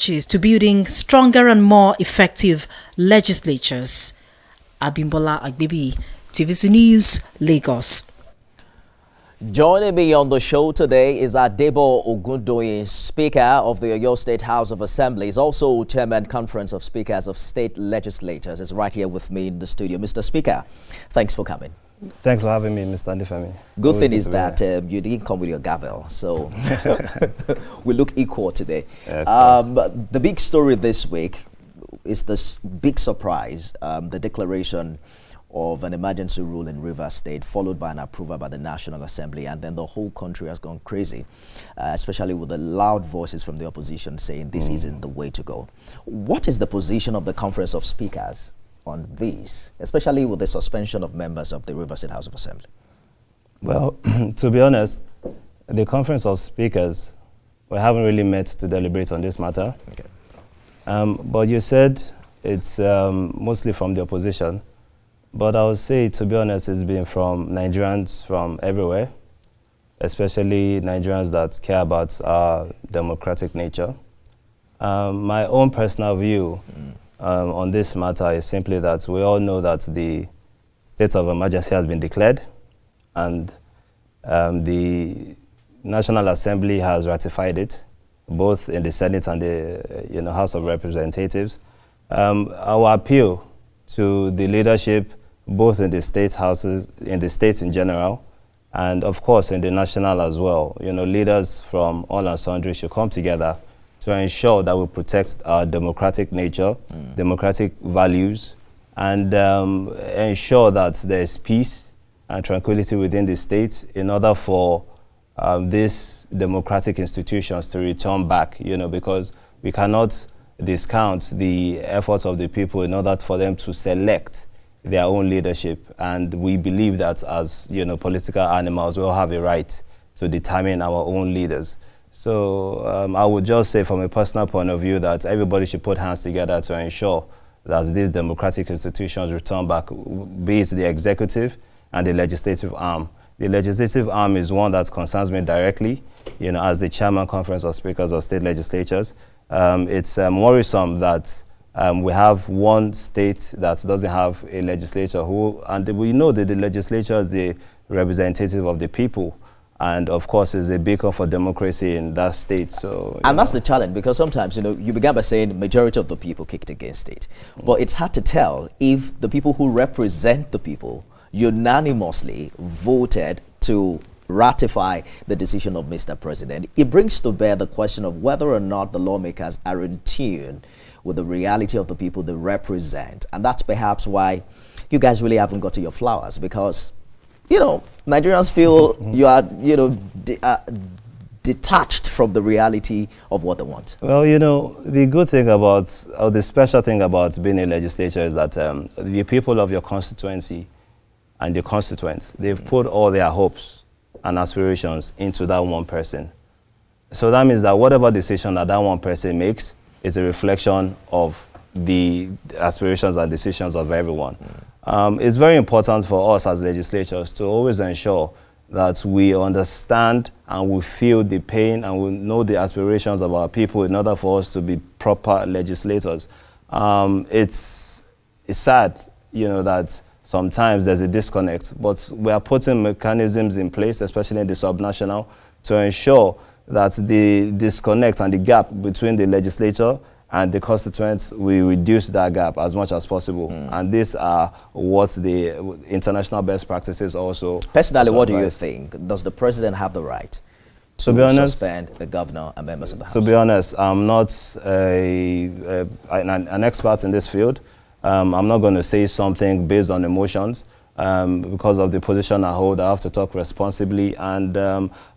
to building stronger and more effective legislatures. Abimbola Agbibi, TVC News, Lagos. Joining me on the show today is Adebo Ogundoyin, Speaker of the Oyo State House of Assembly. He's also Chairman Conference of Speakers of State Legislators. Is right here with me in the studio. Mr. Speaker, thanks for coming. Thanks for having me, Mr. Ndifemi. Good thing is that you didn't come with your gavel, so we look equal today. The big story this week is this big surprise, the declaration of an emergency rule in Rivers State, followed by an approval by the National Assembly, and then the whole country has gone crazy, especially with the loud voices from the opposition saying this isn't the way to go. What is the position of the Conference of Speakers on this, especially with the suspension of members of the Rivers State House of Assembly? Well, to be honest, the Conference of Speakers, we haven't really met to deliberate on this matter. Okay. But you said it's mostly from the opposition. But I would say, to be honest, it's been from Nigerians from everywhere, especially Nigerians that care about our democratic nature. My own personal view on this matter is simply that we all know that the state of emergency has been declared, and the National Assembly has ratified it, both in the Senate and the House of Representatives. Our appeal to the leadership, both in the state houses, in the states in general, and of course in the national as well. Leaders from all and sundry should come together to ensure that we protect our democratic nature, democratic values, and ensure that there's peace and tranquility within the state in order for these democratic institutions to return back, because we cannot discount the efforts of the people in order for them to select their own leadership. And we believe that as political animals, we all have a right to determine our own leaders. So I would just say from a personal point of view that everybody should put hands together to ensure that these democratic institutions return back, be it the executive and the legislative arm. The legislative arm is one that concerns me directly, as the Chairman Conference of Speakers of State Legislatures. It's worrisome that we have one state that doesn't have a legislature and we know that the legislature is the representative of the people, and of course is a beacon for democracy in that state. And that's the challenge, because sometimes you began by saying the majority of the people kicked against it, but it's hard to tell if the people who represent the people unanimously voted to ratify the decision of Mr. President. It brings to bear the question of whether or not the lawmakers are in tune with the reality of the people they represent. And that's perhaps why you guys really haven't got to your flowers, because, Nigerians feel you are, detached from the reality of what they want. Well, the good thing about, or the special thing about being a legislator is that the people of your constituency and the constituents, they've put all their hopes and aspirations into that one person. So that means that whatever decision that one person makes is a reflection of the aspirations and decisions of everyone. It's very important for us as legislators to always ensure that we understand and we feel the pain and we know the aspirations of our people in order for us to be proper legislators. It's sad, that sometimes there's a disconnect, but we are putting mechanisms in place, especially in the subnational, to ensure that the disconnect and the gap between the legislature and the constituents, we reduce that gap as much as possible. And these are what the international best practices also. Personally, what do you think? Does the president have the right to suspend the governor and members of the House? To be honest, I'm not an expert in this field. I'm not going to say something based on emotions. Because of the position I hold, I have to talk responsibly, and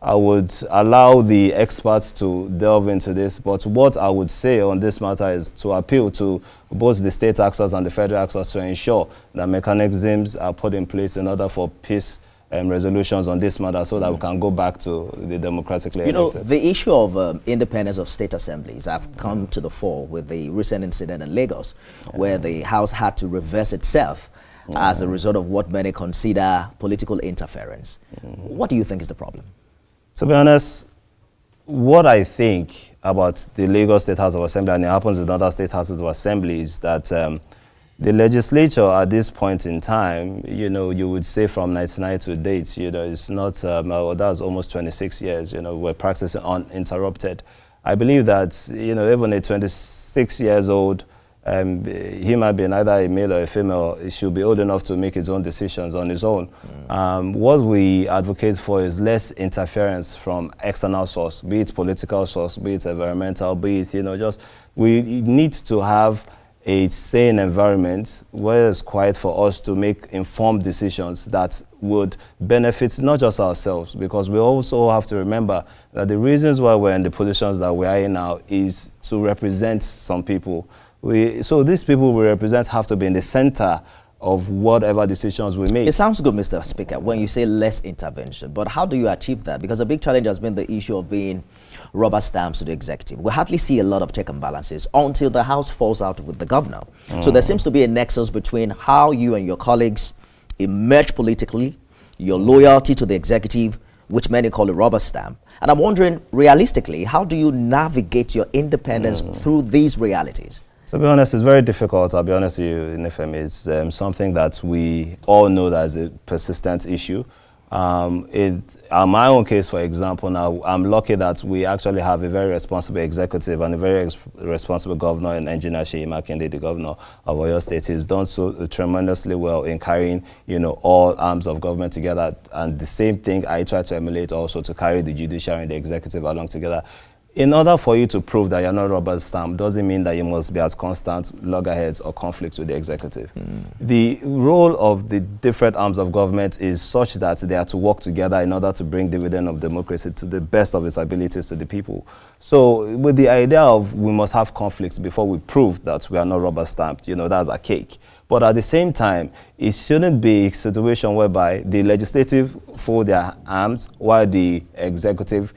I would allow the experts to delve into this. But what I would say on this matter is to appeal to both the state actors and the federal actors to ensure that mechanisms are put in place in order for peace resolutions on this matter, so that we can go back to the democratically elected. The issue of independence of state assemblies have come to the fore with the recent incident in Lagos, where the House had to reverse itself as a result of what many consider political interference. What do you think is the problem? To be honest, what I think about the Lagos State House of Assembly, and it happens in other state houses of assembly, is that the legislature at this point in time, you would say from 99 to date, it's not, that's almost 26 years, we're practicing uninterrupted. I believe that, even a 26 years old human being, either a male or a female, it should be old enough to make his own decisions on his own. What we advocate for is less interference from external source, be it political source, be it environmental, be it, we need to have a sane environment where it's quiet for us to make informed decisions that would benefit not just ourselves, because we also have to remember that the reasons why we're in the positions that we are in now is to represent some people. So these people we represent have to be in the center of whatever decisions we make. It sounds good, Mr. Speaker, when you say less intervention, but how do you achieve that? Because a big challenge has been the issue of being rubber stamps to the executive. We hardly see a lot of check and balances until the House falls out with the governor. So there seems to be a nexus between how you and your colleagues emerge politically, your loyalty to the executive, which many call a rubber stamp. And I'm wondering, realistically, how do you navigate your independence through these realities? To be honest, it's very difficult. I'll be honest with you, Nifem. It's something that we all know that is a persistent issue. In my own case, for example, now I'm lucky that we actually have a very responsible executive and a very responsible governor in Engineer Seyi Makinde, the governor of Oyo State. He's done so tremendously well in carrying, all arms of government together. And the same thing I try to emulate also, to carry the judiciary and the executive along together. In order for you to prove that you're not rubber stamp doesn't mean that you must be at constant loggerheads or conflicts with the executive. The role of the different arms of government is such that they are to work together in order to bring dividend of democracy to the best of its abilities to the people. So with the idea of we must have conflicts before we prove that we are not rubber stamped, that's a cake. But at the same time, it shouldn't be a situation whereby the legislative fold their arms while the executive,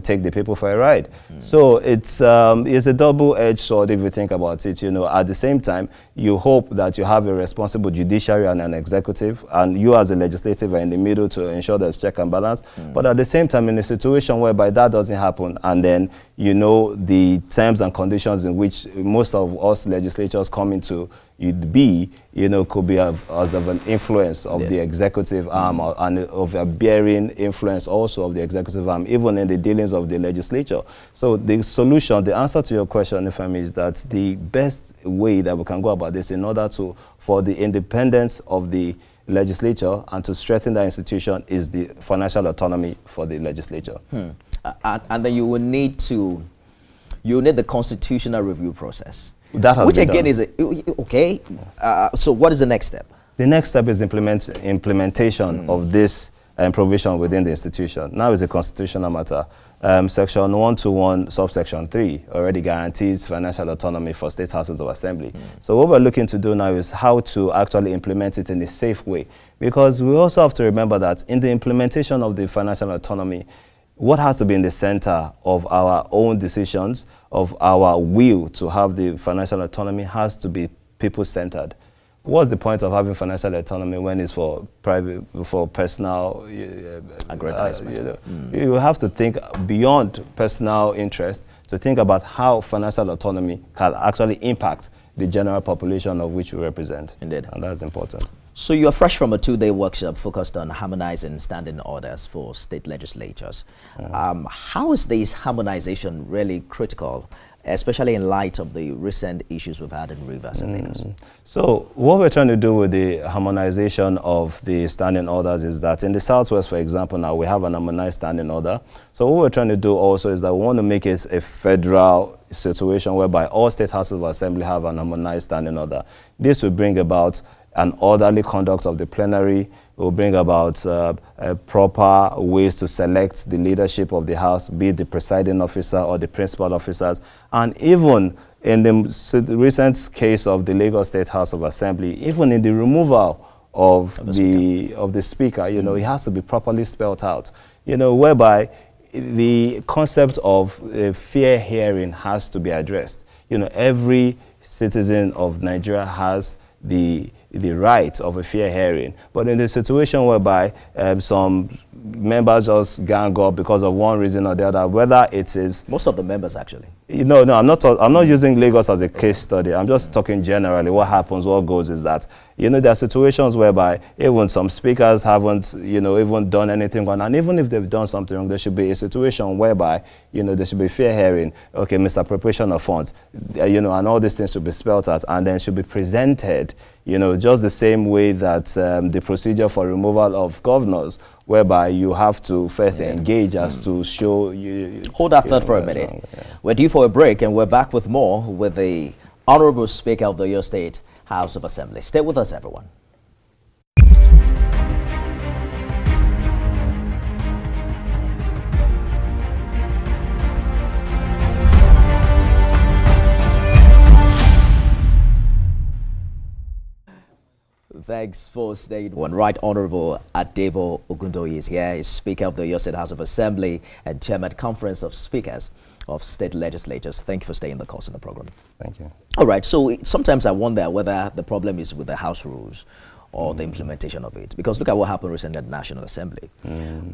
take the people for a ride. So it's a double-edged sword if you think about it. At the same time, you hope that you have a responsible judiciary and an executive, and you as a legislative are in the middle to ensure there's check and balance. But at the same time, in a situation whereby that doesn't happen, and then the terms and conditions in which most of us legislators come into could be as of an influence of the executive arm, and of a bearing influence also of the executive arm, even in the dealings of the legislature. So the solution, the answer to your question, Ifeami, is that the best way that we can go about this in order for the independence of the legislature and to strengthen that institution is the financial autonomy for the legislature. And then you will need the constitutional review process. That has which been again done. is okay. So what is the next step? The next step is implementation of this provision within the institution. Now it's a constitutional matter. Section 121, subsection 3 already guarantees financial autonomy for state houses of assembly. So what we're looking to do now is how to actually implement it in a safe way. Because we also have to remember that in the implementation of the financial autonomy, what has to be in the center of our own decisions, of our will to have the financial autonomy, has to be people-centered. What's the point of having financial autonomy when it's for personal aggrandizement? You have to think beyond personal interest to think about how financial autonomy can actually impact the general population of which we represent. Indeed. And that's important. So you're fresh from a 2-day workshop focused on harmonizing standing orders for state legislatures. How is this harmonization really critical, especially in light of the recent issues we've had in Rivers and Lagos? So what we're trying to do with the harmonization of the standing orders is that in the Southwest, for example, now we have an harmonized standing order. So what we're trying to do also is that we want to make it a federal situation whereby all state houses of assembly have an harmonized standing order. This will bring about an orderly conduct of the plenary, will bring about proper ways to select the leadership of the House, be it the presiding officer or the principal officers. And even in the recent case of the Lagos State House of Assembly, even in the removal of the speaker, it has to be properly spelled out, whereby the concept of fair hearing has to be addressed. Every citizen of Nigeria has the the right of a fair hearing. But in the situation whereby some members just gang up because of one reason or the other, whether it is most of the members actually. No, I'm not using Lagos as a case study. I'm just talking generally. What happens, what goes is that, there are situations whereby even some speakers haven't, even done anything wrong. And even if they've done something wrong, there should be a situation whereby, there should be fair hearing. Okay, misappropriation of funds, and all these things should be spelled out and then should be presented, just the same way that the procedure for removal of governors, whereby you have to first engage as to show you. Hold that thought for a minute. We're due for a break, and we're back with more with the Honorable Speaker of the Oyo State House of Assembly. Stay with us, everyone. Thanks for staying. One Right Honorable Adebo Ogundoyi is here. He's Speaker of the Oyo State House of Assembly and Chairman Conference of Speakers of State Legislatures. Thank you for staying the course in the program. Thank you. All right. So sometimes I wonder whether the problem is with the House rules or the implementation of it. Because look at what happened recently at the National Assembly.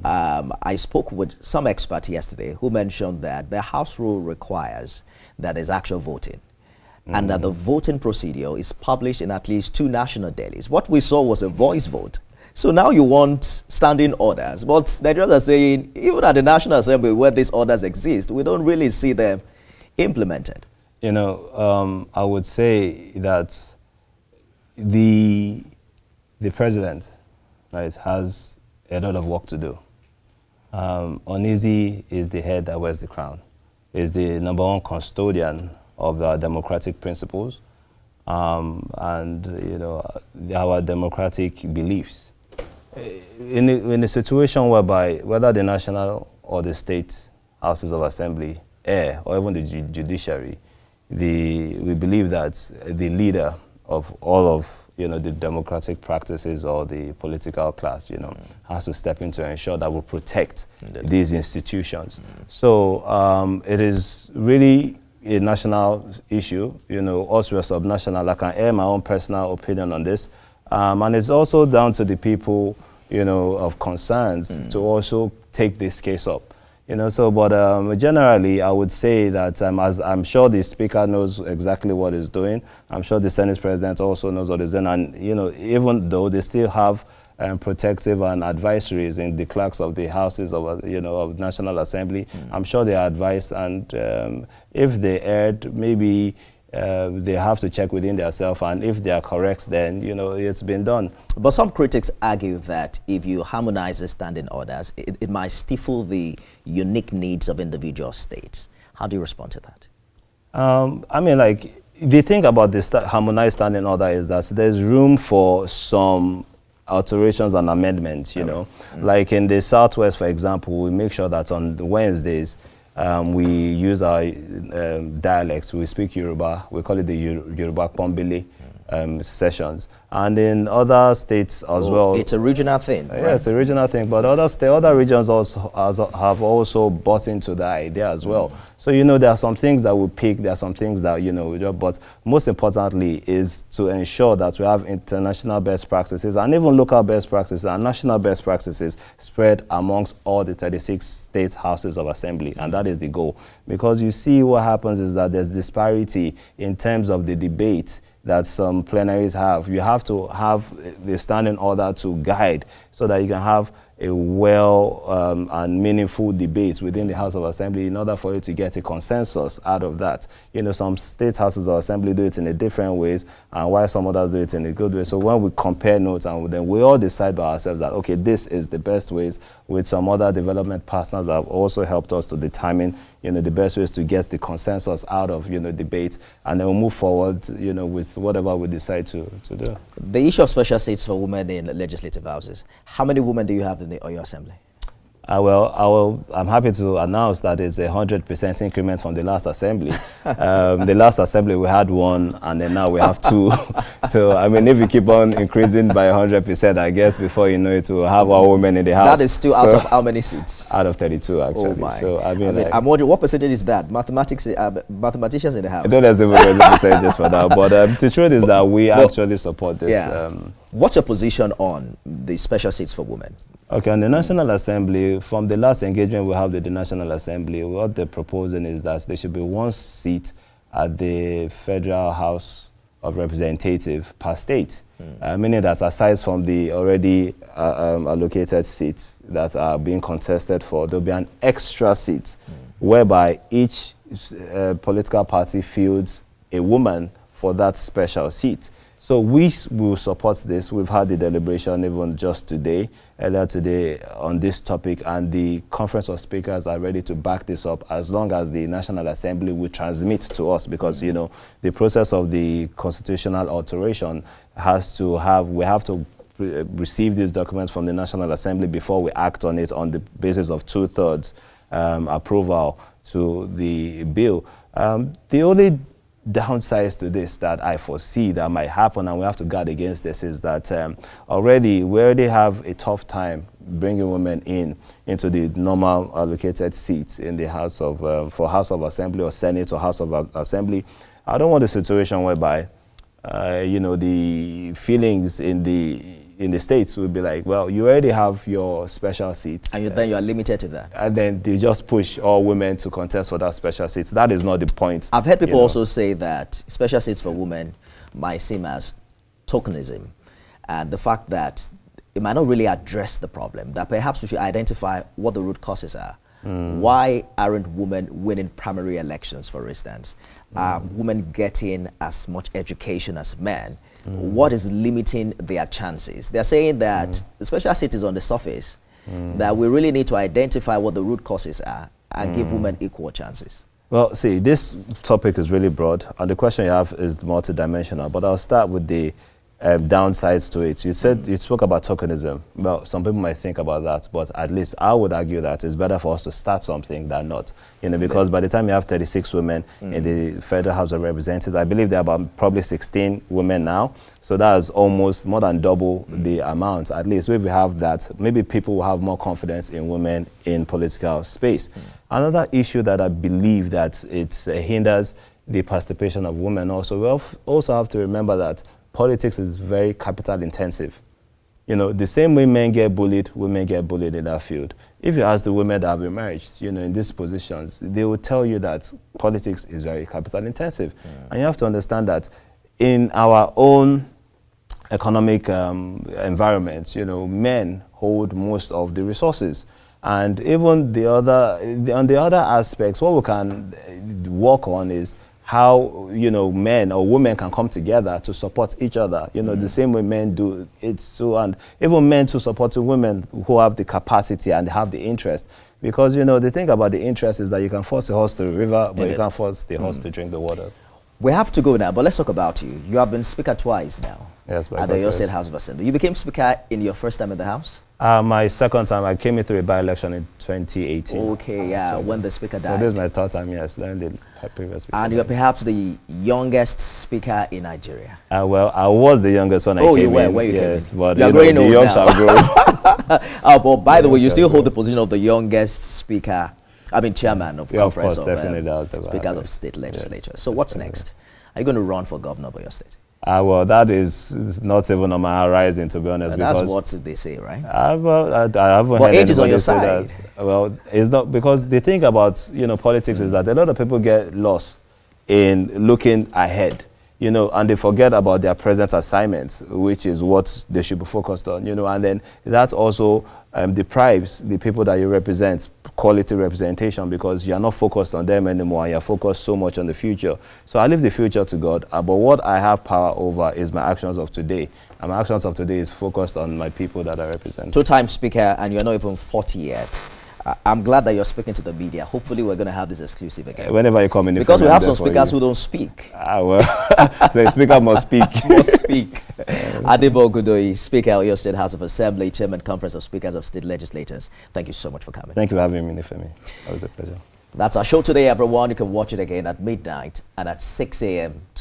I spoke with some expert yesterday who mentioned that the House rule requires that there's actual voting. And that the voting procedure is published in at least 2 national dailies. What we saw was a voice vote. So now you want standing orders. But Nigerians are saying, even at the National Assembly where these orders exist, we don't really see them implemented. I would say that the president, right, has a lot of work to do. Uneasy is the head that wears the crown, is the #1 custodian of our democratic principles and our democratic beliefs. In a situation whereby whether the national or the state houses of assembly or even the judiciary, we believe that the leader of all of the democratic practices or the political class has to step in to ensure that we protect these institutions. So it is really a national issue, us we're subnational. I can air my own personal opinion on this. And it's also down to the people, of concerns to also take this case up. But generally, I would say that as I'm sure the Speaker knows exactly what he's doing. I'm sure the Senate President also knows what he's doing. And, even though they still have protective and advisories in the clerks of the houses of of National Assembly. I'm sure they are advised, and if they erred, maybe they have to check within themselves, and if they are correct, then it's been done. But some critics argue that if you harmonize the standing orders, it might stifle the unique needs of individual states. How do you respond to that? The thing about this harmonized standing order is that there's room for some alterations and amendments, Like in the Southwest, for example, we make sure that on Wednesdays, we use our dialects. We speak Yoruba. We call it the Yoruba Pombele sessions. And in other states as well. It's a regional thing. Right? Yeah, it's a regional thing. But other regions also have also bought into the idea as well. So, there are some things that we pick. There are some things that, we do. But most importantly is to ensure that we have international best practices and even local best practices and national best practices spread amongst all the 36 state houses of assembly. And that is the goal. Because you see what happens is that there's disparity in terms of the debate that some plenaries have. You have to have the standing order to guide so that you can have a well and meaningful debate within the House of Assembly in order for you to get a consensus out of that. Some state houses of assembly do it in a different ways, and while some others do it in a good way. So when we compare notes, and then we all decide by ourselves that, okay, this is the best ways, with some other development partners that have also helped us to determine, the best ways to get the consensus out of, debate, and then we'll move forward, with whatever we decide to do. The issue of special seats for women in legislative houses. How many women do you have in the Oyo Assembly? Well, I'm happy to announce that it's 100% increment from the last assembly. The last assembly we had one, and then now we have two. So I mean, if we keep on increasing by 100%, I guess before you know it, we'll have our women in the house. That is still out of how many seats? Out of 32, actually. Oh my! So I mean, I'm wondering what percentage is that? Mathematicians in the house. I don't know if the percentages for that, but the truth is that we actually support this. Yeah. What's your position on the special seats for women? Okay, on the National Assembly, from the last engagement we have with the National Assembly, what they're proposing is that there should be one seat at the Federal House of Representatives per state, meaning that aside from the already allocated seats that are being contested for, there'll be an extra seat whereby each political party fields a woman for that special seat. So we will support this. We've had the deliberation even just earlier today on this topic, and the Conference of Speakers are ready to back this up as long as the National Assembly will transmit to us, because, you know, the process of the constitutional alteration we have to receive these documents from the National Assembly before we act on it on the basis of 2/3 approval to the bill. The only downsides to this that I foresee that might happen, and we have to guard against this, is that we already have a tough time bringing women into the normal allocated seats in the House of for House of Assembly or Senate or House of Assembly. I don't want a situation whereby you know, the feelings in the states will be like, well, you already have your special seat, and then you are limited to that, and then they just push all women to contest for that special seat. That is not the point. I've heard people also say that special seats for women might seem as tokenism, and the fact that it might not really address the problem, that perhaps we should identify what the root causes are. Why aren't women winning primary elections, for instance? Are women getting as much education as men? What is limiting their chances? They're saying that the special seat is on the surface, that we really need to identify what the root causes are and give women equal chances. Well, see, this topic is really broad, and the question you have is multidimensional, but I'll start with the downsides to it. You spoke about tokenism. Well, some people might think about that, but at least I would argue that it's better for us to start something than not. You know, because by the time you have 36 women in the Federal House of Representatives, I believe there are about probably 16 women now. So that is almost more than double the amount. At least if we have that, maybe people will have more confidence in women in political space. Another issue that I believe that it hinders the participation of women also, we also have to remember that politics is very capital intensive. You know, the same way men get bullied, women get bullied in that field. If you ask the women that have emerged, you know, in these positions, they will tell you that politics is very capital intensive. And you have to understand that in our own economic environment, you know, men hold most of the resources. And even on the other aspects, what we can work on is how, you know, men or women can come together to support each other, you know, the same way men do it. So, and even men to support women who have the capacity and have the interest. Because, you know, the thing about the interest is that you can force a horse to the river, but you can't force the horse to drink the water. We have to go now, but let's talk about you. You have been Speaker twice now. Yes, at the Oyo State House of Assembly. You became Speaker in your first time in the House? My second time. I came in through a by-election in 2018. Okay, yeah, when the Speaker died. So this is my third time, yes, then the previous Speaker. And you are perhaps the youngest Speaker in Nigeria. Well, I was the youngest when I came in. Oh, you were? Where you came in? But you are growing the old young now. shall grow. But by the way, you still hold the position of the youngest Speaker, chairman of Conference of Speakers of State Legislature. Yes, so what's next? Are you going to run for governor of your state? Well, that is not even on my horizon, to be honest. And that's what they say, right? I haven't heard age is on your side. Well, it's not, because the thing about, you know, politics is that a lot of people get lost in looking ahead, you know, and they forget about their present assignments, which is what they should be focused on, you know, and then that also deprives the people that you represent quality representation, because you're not focused on them anymore, and you're focused so much on the future. So I leave the future to God, but what I have power over is my actions of today, and my actions of today is focused on my people that I represent. Two-time Speaker, and you're not even 40 yet. I'm glad that you're speaking to the media. Hopefully, we're going to have this exclusive again. Whenever you come in, because we have some speakers who don't speak. Well, so the speaker must speak. Must speak. Adebo Godoy, Speaker of Oyo State House of Assembly, Chairman Conference of Speakers of State Legislators. Thank you so much for coming. Thank you for having me, Nifemi. That was a pleasure. That's our show today, everyone. You can watch it again at midnight and at 6 a.m.